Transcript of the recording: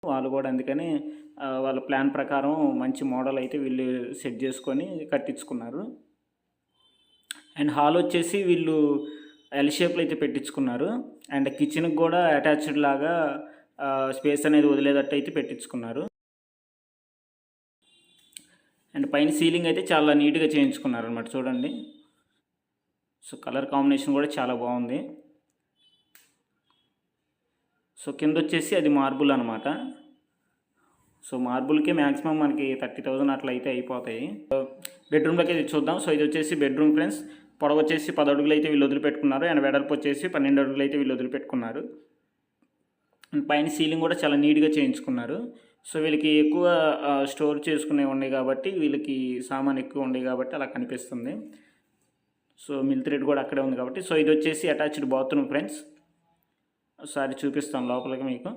వాళ్ళు కూడా అందుకని వాళ్ళ ప్లాన్ ప్రకారం మంచి మోడల్ అయితే వీళ్ళు సెట్ చేసుకొని కట్టించుకున్నారు. అండ్ హాల్ వచ్చేసి వీళ్ళు ఎల్ షేప్లో అయితే పెట్టించుకున్నారు. అండ్ కిచెన్కి కూడా అటాచ్డ్ లాగా స్పేస్ అనేది వదిలేటట్టు అయితే పెట్టించుకున్నారు. అండ్ పైన సీలింగ్ అయితే చాలా నీట్గా చేయించుకున్నారు అనమాట. చూడండి, సో కలర్ కాంబినేషన్ కూడా చాలా బాగుంది. సో కింద వచ్చేసి అది మార్బుల్ అనమాట. సో మార్బుల్కి మ్యాక్సిమం మనకి 30,000 అట్లా అయితే అయిపోతాయి. బెడ్రూమ్లోకి అయితే చూద్దాం. సో ఇది వచ్చేసి బెడ్రూమ్ ఫ్రెండ్స్. పొడవు వచ్చేసి 10 అడుగులు అయితే వీళ్ళు వదిలిపెట్టుకున్నారు. అండ్ వెడల్పు వచ్చేసి 12 అడుగులు అయితే వీళ్ళు వదిలిపెట్టుకున్నారు. పైన సీలింగ్ కూడా చాలా నీట్గా చేయించుకున్నారు. సో వీళ్ళకి ఎక్కువ స్టోర్ చేసుకునే ఉన్నాయి కాబట్టి, వీళ్ళకి సామాన్ ఎక్కువ ఉన్నాయి కాబట్టి అలా కనిపిస్తుంది. సో మిల్క్ రేట్ కూడా అక్కడే ఉంది కాబట్టి. సో ఇది వచ్చేసి అటాచ్డ్ బాత్రూమ్ ఫ్రెండ్స్. ఒకసారి చూపిస్తాను లోపలికి మీకు.